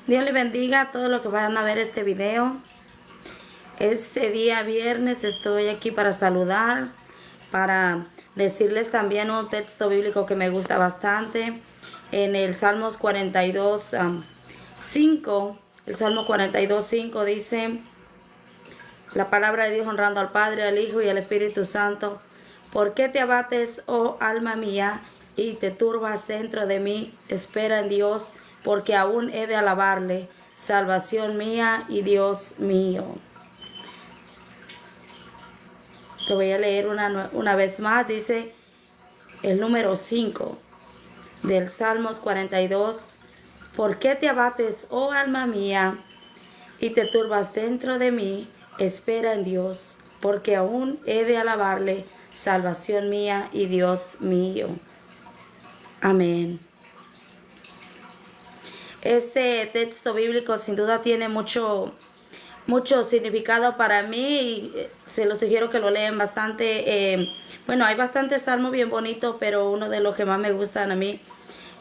Dios les bendiga a todos los que vayan a ver este video. Este día viernes estoy aquí para saludar, para decirles también un texto bíblico que me gusta bastante. En el Salmos 42, 5, el Salmo 42, 5 dice la palabra de Dios honrando al Padre, al Hijo y al Espíritu Santo. ¿Por qué te abates, oh alma mía, y te turbas dentro de mí? Espera en Dios, porque aún he de alabarle, salvación mía y Dios mío. Lo voy a leer una vez más. Dice el número 5 del Salmos 42. ¿Por qué te abates, oh alma mía, y te turbas dentro de mí? Espera en Dios, porque aún he de alabarle, salvación mía y Dios mío. Amén. Este texto bíblico sin duda tiene mucho significado para mí y se lo sugiero que lo lean bastante. Bueno, hay bastantes salmos bien bonitos, pero uno de los que más me gustan a mí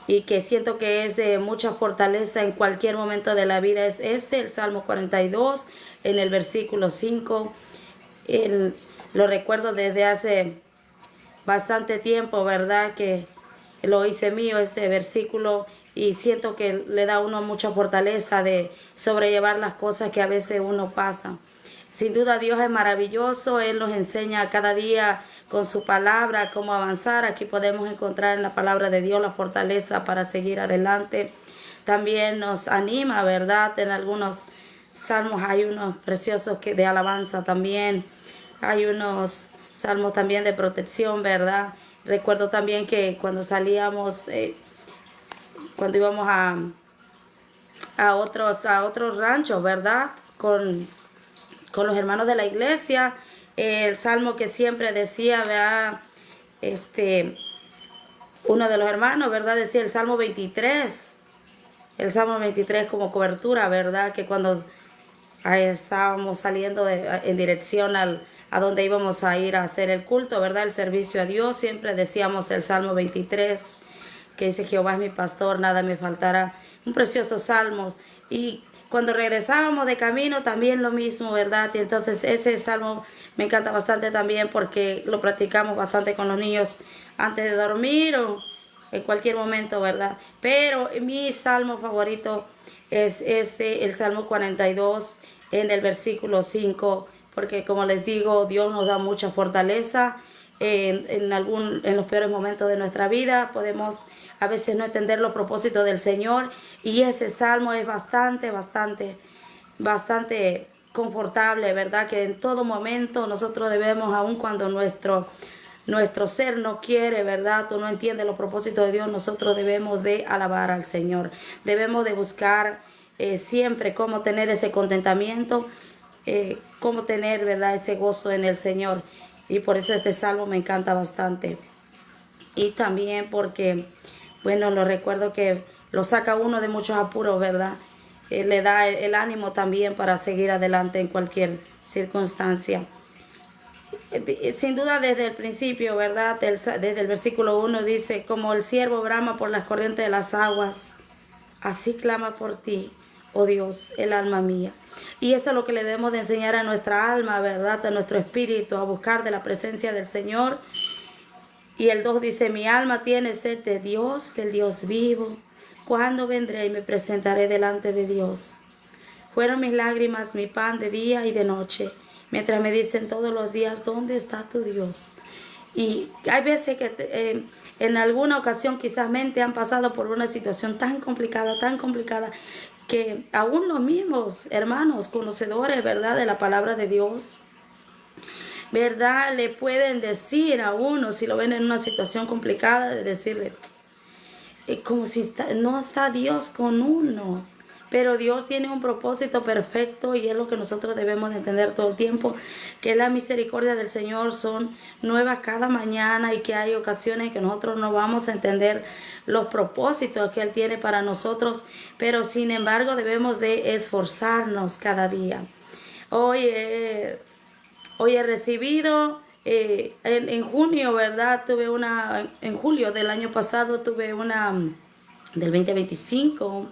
y que siento que es de mucha fortaleza en cualquier momento de la vida es el Salmo 42, en el versículo 5. Lo recuerdo desde hace bastante tiempo, ¿verdad? Que lo hice mío este versículo y siento que le da a uno mucha fortaleza de sobrellevar las cosas que a veces uno pasa. Sin duda Dios es maravilloso, Él nos enseña cada día con su palabra cómo avanzar. Aquí podemos encontrar en la palabra de Dios la fortaleza para seguir adelante. También nos anima, ¿verdad? En algunos salmos hay unos preciosos de alabanza también. Hay unos salmos también de protección, ¿verdad? Recuerdo también que cuando salíamos, cuando íbamos a otros ranchos, ¿verdad? Con los hermanos de la iglesia, el salmo que siempre decía, ¿verdad? Uno de los hermanos, ¿verdad? Decía el Salmo 23. El Salmo 23 como cobertura, ¿verdad? Que cuando estábamos saliendo en dirección a donde íbamos a ir a hacer el culto, ¿verdad? El servicio a Dios, siempre decíamos el Salmo 23, que dice: Jehová es mi pastor, nada me faltará. Un precioso salmo. Y cuando regresábamos de camino también lo mismo, ¿verdad? Y entonces ese salmo me encanta bastante también porque lo practicamos bastante con los niños antes de dormir o en cualquier momento, ¿verdad? Pero mi salmo favorito es el Salmo 42 en el versículo 5, porque como les digo, Dios nos da mucha fortaleza. En los peores momentos de nuestra vida podemos a veces no entender los propósitos del Señor, y ese salmo es bastante confortable, ¿verdad? Que en todo momento nosotros debemos, aun cuando nuestro ser no quiere, ¿verdad? Tú no entiendes los propósitos de Dios, nosotros debemos de alabar al Señor. Debemos de buscar siempre cómo tener ese contentamiento, cómo tener, ¿verdad? Ese gozo en el Señor. Y por eso este salmo me encanta bastante. Y también porque, bueno, lo recuerdo que lo saca uno de muchos apuros, ¿verdad? Le da el ánimo también para seguir adelante en cualquier circunstancia. Sin duda desde el principio, ¿verdad? Desde el versículo 1 dice: como el ciervo brama por las corrientes de las aguas, así clama por ti, oh Dios, el alma mía. Y eso es lo que le debemos de enseñar a nuestra alma, ¿verdad? A nuestro espíritu, a buscar de la presencia del Señor. Y el 2 dice: mi alma tiene sed de Dios, del Dios vivo. ¿Cuándo vendré y me presentaré delante de Dios? Fueron mis lágrimas mi pan de día y de noche, mientras me dicen todos los días: ¿dónde está tu Dios? Y hay veces que en alguna ocasión quizás han pasado por una situación tan complicada, que aún los mismos hermanos conocedores, ¿verdad?, de la palabra de Dios, ¿verdad?, le pueden decir a uno, si lo ven en una situación complicada, de decirle, como si no está Dios con uno. Pero Dios tiene un propósito perfecto, y es lo que nosotros debemos de entender todo el tiempo, que la misericordia del Señor son nuevas cada mañana, y que hay ocasiones que nosotros no vamos a entender los propósitos que Él tiene para nosotros, pero sin embargo debemos de esforzarnos cada día. Hoy he recibido, en junio, ¿verdad? En julio del año pasado tuve del 2025,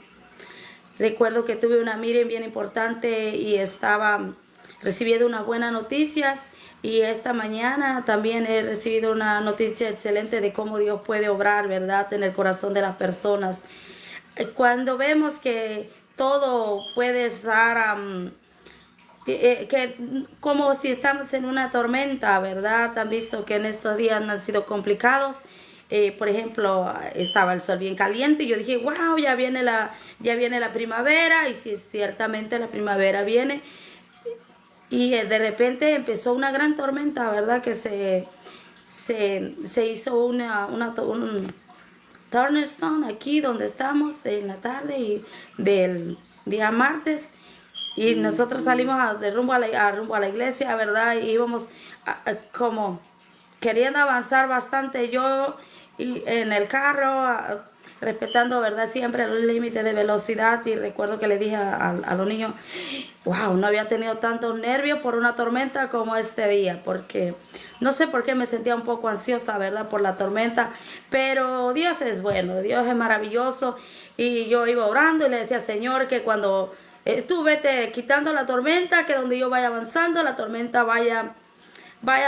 Recuerdo que tuve una meeting bien importante y estaba recibiendo unas buenas noticias. Y esta mañana también he recibido una noticia excelente de cómo Dios puede obrar, ¿verdad?, en el corazón de las personas. Cuando vemos que todo puede estar como si estamos en una tormenta, ¿verdad? Han visto que en estos días han sido complicados. Por ejemplo, estaba el sol bien caliente y yo dije, wow, ya viene la primavera, y sí, ciertamente la primavera viene. Y de repente empezó una gran tormenta, ¿verdad? Que se hizo un thunderstorm aquí donde estamos en la tarde y del día martes. Y nosotros salimos de rumbo a la iglesia, ¿verdad? Y íbamos como queriendo avanzar bastante. Yo en el carro, respetando, ¿verdad?, siempre los límites de velocidad. Y recuerdo que le dije a los niños, wow, no había tenido tantos nervios por una tormenta como este día, porque no sé por qué me sentía un poco ansiosa, ¿verdad?, por la tormenta. Pero Dios es bueno, Dios es maravilloso. Y yo iba orando y le decía, Señor, que cuando tú vete quitando la tormenta, que donde yo vaya avanzando, la tormenta vaya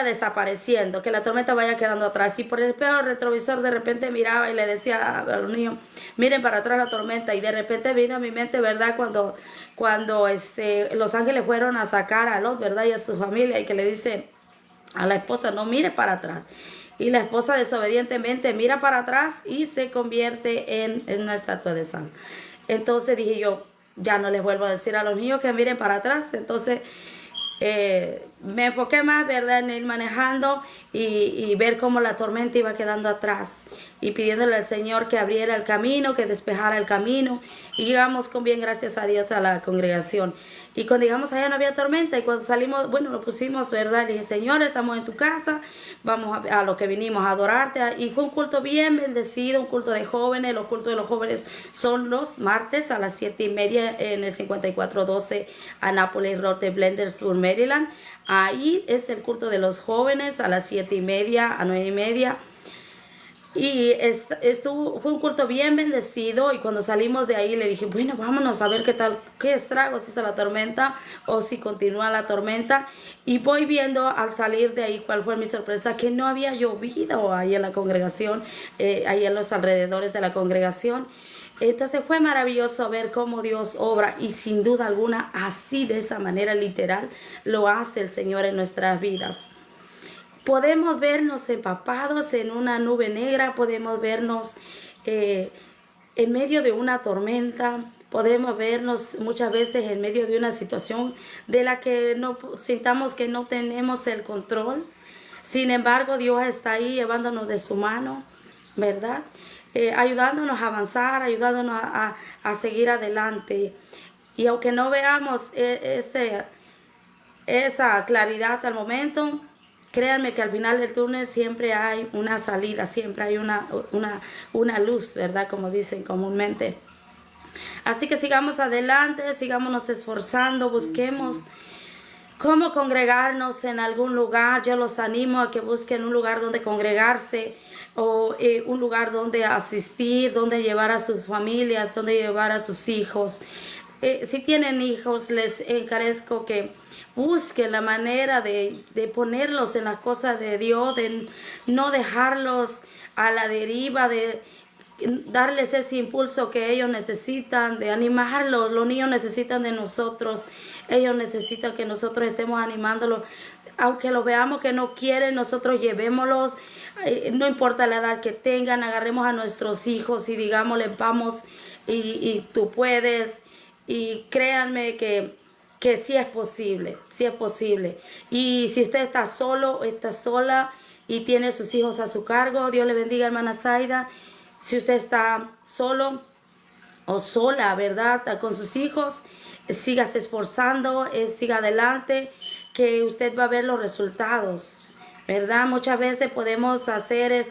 desapareciendo, que la tormenta vaya quedando atrás. Y por el espejo retrovisor de repente miraba y le decía a los niños, miren para atrás la tormenta. Y de repente vino a mi mente, ¿verdad?, cuando los ángeles fueron a sacar a Lot, ¿verdad?, y a su familia, y que le dice a la esposa, no mire para atrás. Y la esposa desobedientemente mira para atrás y se convierte en una estatua de sal. Entonces dije yo, ya no les vuelvo a decir a los niños que miren para atrás. Entonces me enfoqué más, ¿verdad?, en ir manejando y ver cómo la tormenta iba quedando atrás, y pidiéndole al Señor que abriera el camino, que despejara el camino. Y llegamos con bien, gracias a Dios, a la congregación. Y cuando llegamos allá no había tormenta, y cuando salimos, bueno, lo pusimos, ¿verdad? Le dije, Señor, estamos en tu casa, vamos a lo que vinimos, a adorarte. Y fue un culto bien bendecido, un culto de jóvenes. Los cultos de los jóvenes son los martes a las 7:30 en el 5412 Annapolis Road de Blendersburg, Maryland. Ahí es el culto de los jóvenes a las 7:30 a 9:30. Y fue un culto bien bendecido. Y cuando salimos de ahí le dije, bueno, vámonos a ver qué estragos hizo la tormenta, o si continúa la tormenta. Y voy viendo al salir de ahí cuál fue mi sorpresa, que no había llovido ahí en la congregación, ahí en los alrededores de la congregación. Entonces fue maravilloso ver cómo Dios obra, y sin duda alguna, así, de esa manera literal, lo hace el Señor en nuestras vidas. Podemos vernos empapados en una nube negra, podemos vernos en medio de una tormenta, podemos vernos muchas veces en medio de una situación de la que no sintamos que no tenemos el control. Sin embargo, Dios está ahí llevándonos de su mano, ¿verdad? Ayudándonos a avanzar, ayudándonos a seguir adelante. Y aunque no veamos esa claridad al momento, créanme que al final del túnel siempre hay una salida, siempre hay una luz, ¿verdad?, como dicen comúnmente. Así que sigamos adelante, sigámonos esforzando, busquemos cómo congregarnos en algún lugar. Yo los animo a que busquen un lugar donde congregarse, o un lugar donde asistir, donde llevar a sus familias, donde llevar a sus hijos. Si tienen hijos, les encarezco que busquen la manera de ponerlos en las cosas de Dios, de no dejarlos a la deriva, de darles ese impulso que ellos necesitan, de animarlos. Los niños necesitan de nosotros, ellos necesitan que nosotros estemos animándolos. Aunque los veamos que no quieren, nosotros llevémoslos, no importa la edad que tengan, agarremos a nuestros hijos y digámosles, vamos, y tú puedes. Y créanme que sí es posible, sí es posible. Y si usted está solo, está sola y tiene sus hijos a su cargo, Dios le bendiga, hermana Zaida. Si usted está solo o sola, ¿verdad?, con sus hijos, sígase esforzando, siga adelante, que usted va a ver los resultados, ¿verdad? Muchas veces podemos hacer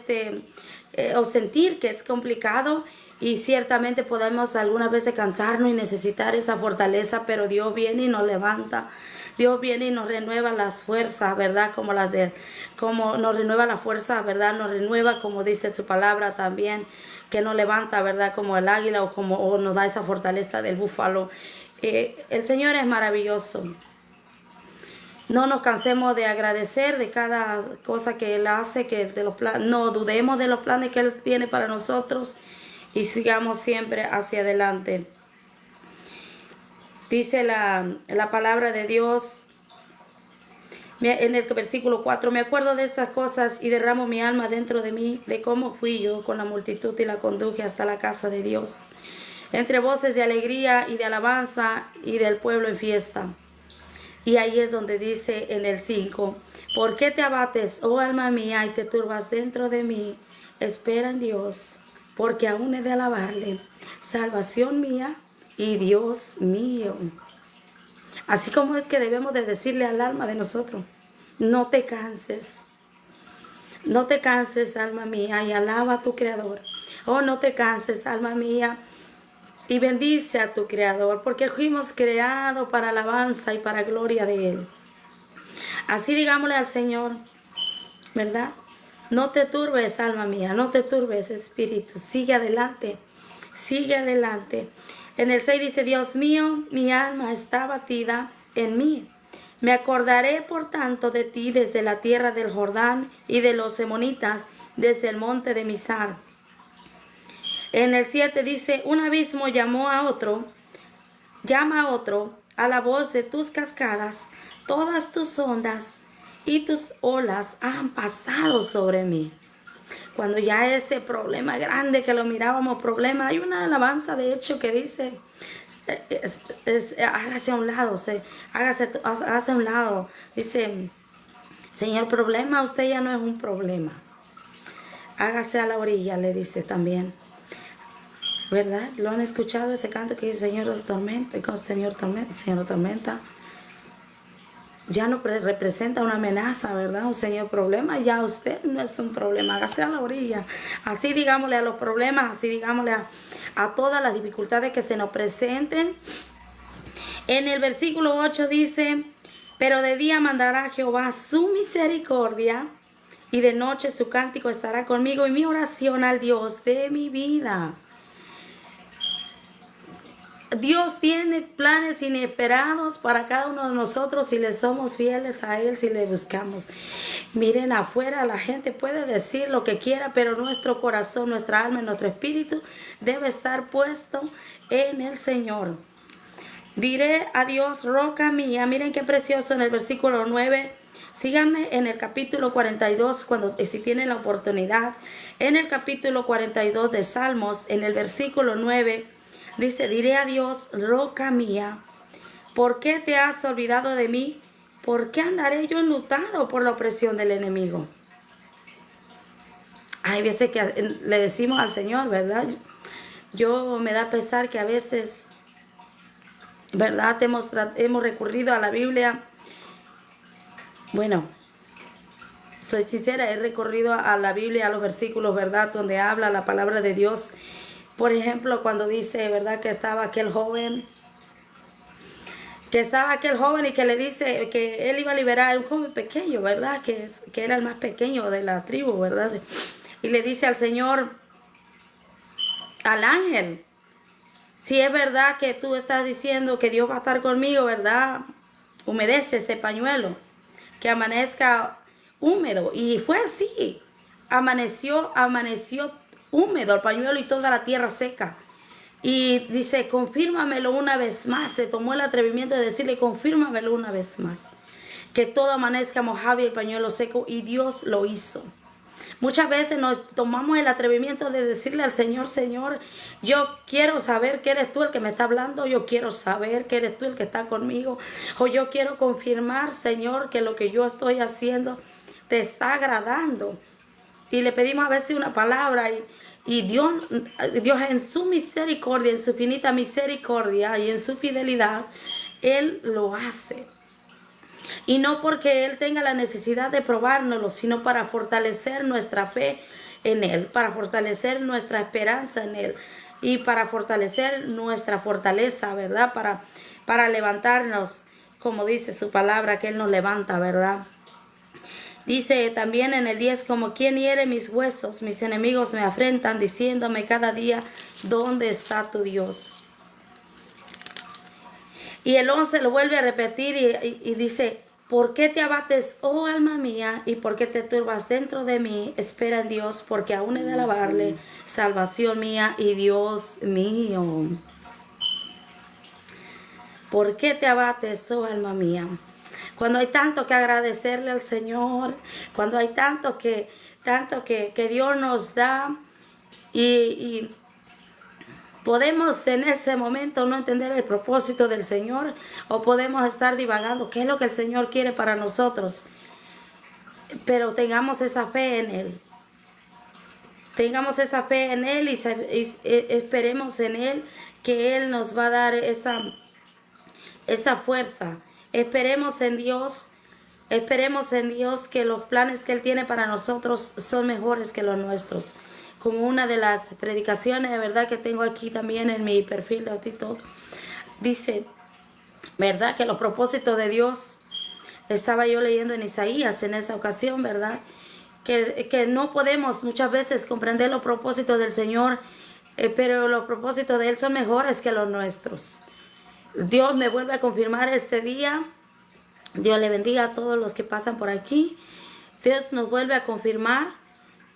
o sentir que es complicado, y ciertamente podemos algunas veces cansarnos y necesitar esa fortaleza, pero Dios viene y nos levanta. Dios viene y nos renueva las fuerzas, ¿verdad? Como nos renueva las fuerzas, ¿verdad? Nos renueva, como dice su palabra también, que nos levanta, ¿verdad? Como el águila o nos da esa fortaleza del búfalo. El Señor es maravilloso. No nos cansemos de agradecer de cada cosa que Él hace, no dudemos de los planes que Él tiene para nosotros y sigamos siempre hacia adelante. Dice la palabra de Dios en el versículo 4, me acuerdo de estas cosas y derramo mi alma dentro de mí, de cómo fui yo con la multitud y la conduje hasta la casa de Dios, entre voces de alegría y de alabanza y del pueblo en fiesta. Y ahí es donde dice en el 5, ¿por qué te abates, oh alma mía, y te turbas dentro de mí? Espera en Dios, porque aún he de alabarle, salvación mía y Dios mío. Así como es que debemos de decirle al alma de nosotros, no te canses, alma mía, y alaba a tu Creador. Oh, no te canses, alma mía, y bendice a tu Creador, porque fuimos creados para alabanza y para gloria de Él. Así digámosle al Señor, ¿verdad? No te turbes, alma mía, no te turbes, espíritu, sigue adelante, sigue adelante. En el 6 dice, Dios mío, mi alma está abatida en mí. Me acordaré, por tanto, de ti desde la tierra del Jordán y de los Emonitas, desde el monte de Mizar. En el 7 dice, un abismo llama a otro, a la voz de tus cascadas, todas tus ondas y tus olas han pasado sobre mí. Cuando ya ese problema grande que lo mirábamos problema, hay una alabanza de hecho que dice, hágase a un lado, hágase a un lado. Dice, Señor, problema, usted ya no es un problema. Hágase a la orilla, le dice también. ¿Verdad? ¿Lo han escuchado ese canto que dice Señor tormenta? Señor tormenta. Ya no representa una amenaza, ¿verdad? Un señor problema, ya usted no es un problema, hágase a la orilla. Así digámosle a los problemas, así digámosle a todas las dificultades que se nos presenten. En el versículo 8 dice, pero de día mandará Jehová su misericordia y de noche su cántico estará conmigo y mi oración al Dios de mi vida. Dios tiene planes inesperados para cada uno de nosotros si le somos fieles a Él, si le buscamos. Miren, afuera la gente puede decir lo que quiera, pero nuestro corazón, nuestra alma y nuestro espíritu debe estar puesto en el Señor. Diré a Dios, roca mía. Miren qué precioso en el versículo 9. Síganme en el capítulo 42, si tienen la oportunidad. En el capítulo 42 de Salmos, en el versículo 9, dice, diré a Dios, roca mía, ¿por qué te has olvidado de mí? ¿Por qué andaré yo enlutado por la opresión del enemigo? Hay veces que le decimos al Señor, ¿verdad? Yo me da pesar que a veces, ¿verdad? Hemos recurrido a la Biblia. Bueno, soy sincera, he recurrido a la Biblia, a los versículos, ¿verdad? Donde habla la palabra de Dios. Por ejemplo, cuando dice, ¿verdad? Que estaba aquel joven y que le dice que él iba a liberar a un joven pequeño, ¿verdad? Que era el más pequeño de la tribu, ¿verdad? Y le dice al Señor, al ángel, si es verdad que tú estás diciendo que Dios va a estar conmigo, ¿verdad? Humedece ese pañuelo, que amanezca húmedo. Y fue así, amaneció húmedo el pañuelo y toda la tierra seca. Y dice, confírmamelo una vez más. Se tomó el atrevimiento de decirle, confírmamelo una vez más. Que todo amanezca mojado y el pañuelo seco. Y Dios lo hizo. Muchas veces nos tomamos el atrevimiento de decirle al Señor, Señor, yo quiero saber que eres tú el que me está hablando. Yo quiero saber que eres tú el que está conmigo. O yo quiero confirmar, Señor, que lo que yo estoy haciendo te está agradando. Y le pedimos a veces una palabra y Dios en su misericordia, en su infinita misericordia y en su fidelidad, Él lo hace. Y no porque Él tenga la necesidad de probárnoslo, sino para fortalecer nuestra fe en Él, para fortalecer nuestra esperanza en Él y para fortalecer nuestra fortaleza, ¿verdad? Para levantarnos como dice su palabra, que Él nos levanta, ¿verdad? Dice también en el 10, como quien hiere mis huesos, mis enemigos me afrentan, diciéndome cada día, ¿dónde está tu Dios? Y el 11 lo vuelve a repetir y dice, ¿por qué te abates, oh alma mía? ¿Y por qué te turbas dentro de mí? Espera en Dios, porque aún he de alabarle, salvación mía y Dios mío. ¿Por qué te abates, oh alma mía? Cuando hay tanto que agradecerle al Señor, cuando hay tanto que Dios nos da y podemos en ese momento no entender el propósito del Señor o podemos estar divagando qué es lo que el Señor quiere para nosotros. Pero tengamos esa fe en Él. Tengamos esa fe en Él y esperemos en Él que Él nos va a dar esa fuerza. Esperemos en Dios que los planes que Él tiene para nosotros son mejores que los nuestros. Como una de las predicaciones, de verdad, que tengo aquí también en mi perfil de TikTok, dice, verdad, que los propósitos de Dios, estaba yo leyendo en Isaías en esa ocasión, verdad, que no podemos muchas veces comprender los propósitos del Señor, pero los propósitos de Él son mejores que los nuestros. Dios me vuelve a confirmar este día. Dios le bendiga a todos los que pasan por aquí. Dios nos vuelve a confirmar,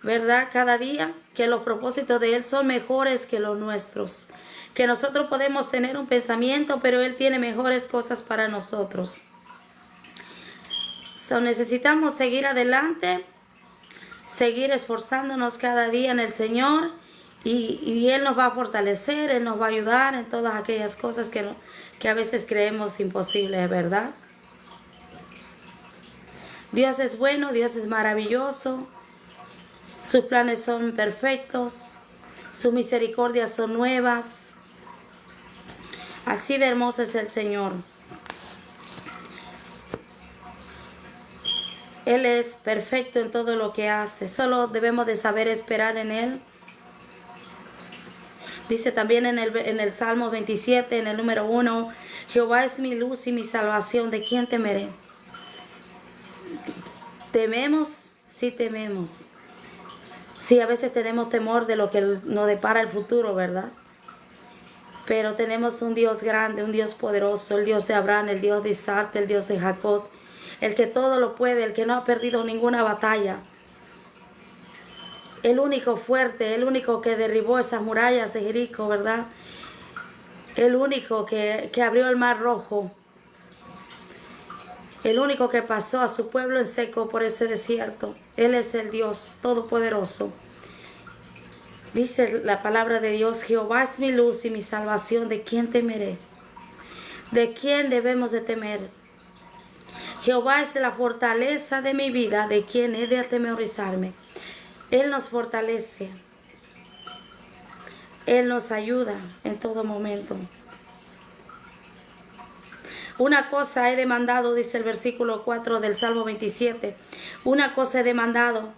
¿verdad? Cada día que los propósitos de Él son mejores que los nuestros. Que nosotros podemos tener un pensamiento, pero Él tiene mejores cosas para nosotros. Necesitamos seguir adelante, seguir esforzándonos cada día en el Señor y Él nos va a fortalecer, Él nos va a ayudar en todas aquellas cosas que a veces creemos imposibles, ¿verdad? Dios es bueno, Dios es maravilloso. Sus planes son perfectos, sus misericordias son nuevas. Así de hermoso es el Señor. Él es perfecto en todo lo que hace. Solo debemos de saber esperar en Él. Dice también en el Salmo 27, en el número 1, Jehová es mi luz y mi salvación, ¿de quién temeré? ¿Tememos? Sí tememos. Sí, a veces tenemos temor de lo que nos depara el futuro, ¿verdad? Pero tenemos un Dios grande, un Dios poderoso, el Dios de Abraham, el Dios de Isaac, el Dios de Jacob, el que todo lo puede, el que no ha perdido ninguna batalla. El único fuerte, el único que derribó esas murallas de Jericó, ¿verdad? El único que abrió el mar rojo. El único que pasó a su pueblo en seco por ese desierto. Él es el Dios todopoderoso. Dice la palabra de Dios, Jehová es mi luz y mi salvación, ¿de quién temeré? ¿De quién debemos de temer? Jehová es la fortaleza de mi vida, ¿de quién he de atemorizarme? Él nos fortalece. Él nos ayuda en todo momento. Una cosa he demandado, dice el versículo 4 del Salmo 27. Una cosa he demandado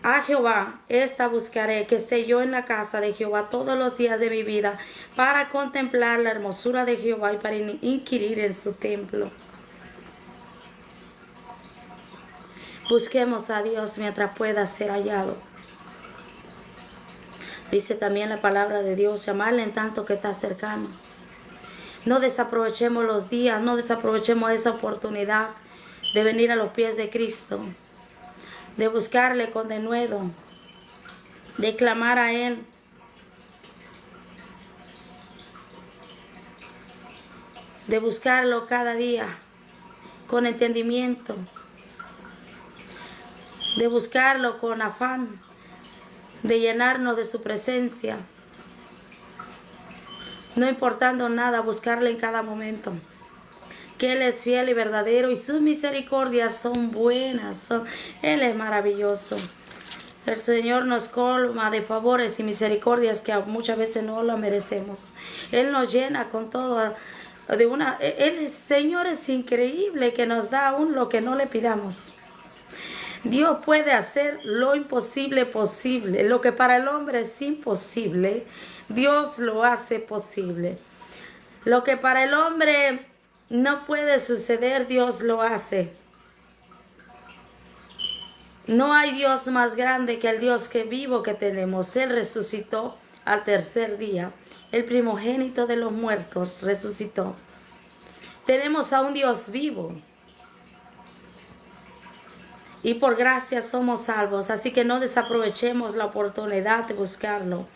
a Jehová, esta buscaré, que esté yo en la casa de Jehová todos los días de mi vida, para contemplar la hermosura de Jehová y para inquirir en su templo. Busquemos a Dios mientras pueda ser hallado. Dice también la palabra de Dios, llamarle en tanto que está cercano. No desaprovechemos los días, no desaprovechemos esa oportunidad de venir a los pies de Cristo, de buscarle con denuedo, de clamar a Él. De buscarlo cada día con entendimiento, de buscarlo con afán, de llenarnos de su presencia. No importando nada, buscarle en cada momento. Que Él es fiel y verdadero y sus misericordias son buenas. Él es maravilloso. El Señor nos colma de favores y misericordias que muchas veces no lo merecemos. Él nos llena con todo. El Señor es increíble que nos da aún lo que no le pidamos. Dios puede hacer lo imposible posible. Lo que para el hombre es imposible, Dios lo hace posible. Lo que para el hombre no puede suceder, Dios lo hace. No hay Dios más grande que el Dios que vivo que tenemos. Él resucitó al tercer día. El primogénito de los muertos resucitó. Tenemos a un Dios vivo. Y por gracia somos salvos. Así que no desaprovechemos la oportunidad de buscarlo.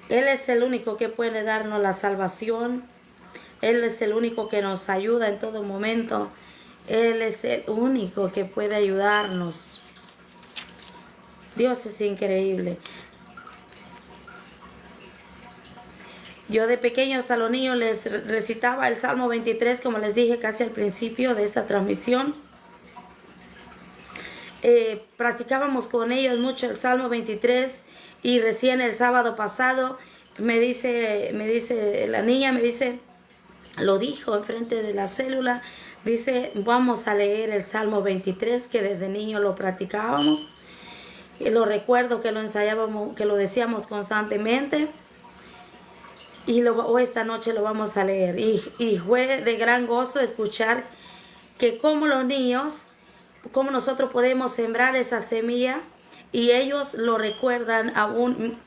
Él es el único que puede darnos la salvación. Él es el único que nos ayuda en todo momento. Él es el único que puede ayudarnos. Dios es increíble. Yo de pequeños a los niños les recitaba el Salmo 23, como les dije casi al principio de esta transmisión. Practicábamos con ellos mucho el Salmo 23 y recién el sábado pasado me dice la niña, lo dijo enfrente de la célula, dice, vamos a leer el Salmo 23, que desde niño lo practicábamos. Y lo recuerdo que lo ensayábamos, que lo decíamos constantemente. Y hoy esta noche lo vamos a leer. Y fue de gran gozo escuchar que como los niños, como nosotros podemos sembrar esa semilla y ellos lo recuerdan aún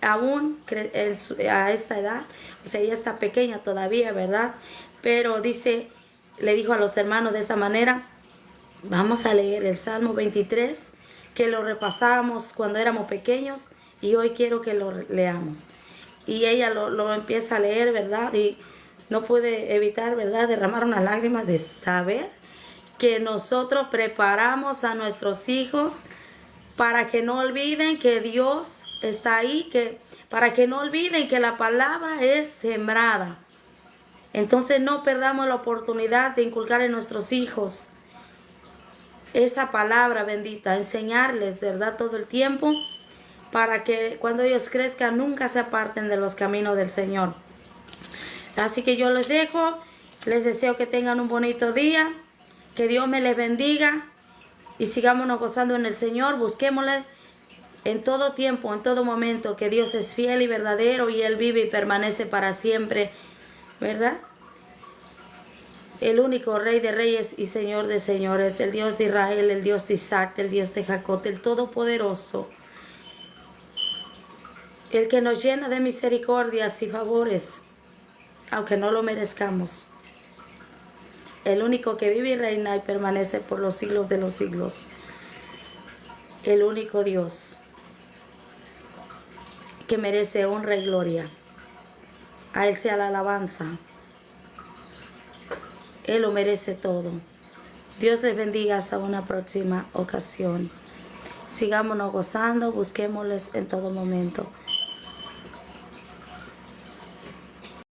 a esta edad. O sea, ella está pequeña todavía, ¿verdad? Pero le dijo a los hermanos de esta manera, vamos a leer el Salmo 23, que lo repasábamos cuando éramos pequeños y hoy quiero que lo leamos. Y ella lo empieza a leer, ¿verdad? Y no puede evitar, ¿verdad?, derramar unas lágrimas de saber que nosotros preparamos a nuestros hijos para que no olviden que Dios está ahí, para que no olviden que la palabra es sembrada. Entonces no perdamos la oportunidad de inculcar en nuestros hijos esa palabra bendita, enseñarles, ¿verdad?, todo el tiempo, para que cuando ellos crezcan nunca se aparten de los caminos del Señor. Así que yo les dejo, les deseo que tengan un bonito día, que Dios me les bendiga y sigámonos gozando en el Señor, busquémosles en todo tiempo, en todo momento, que Dios es fiel y verdadero y Él vive y permanece para siempre, ¿verdad? El único Rey de reyes y Señor de señores, el Dios de Israel, el Dios de Isaac, el Dios de Jacob, el Todopoderoso, el que nos llena de misericordias y favores, aunque no lo merezcamos. El único que vive y reina y permanece por los siglos de los siglos. El único Dios que merece honra y gloria. A Él sea la alabanza. Él lo merece todo. Dios les bendiga hasta una próxima ocasión. Sigámonos gozando, busquémosles en todo momento.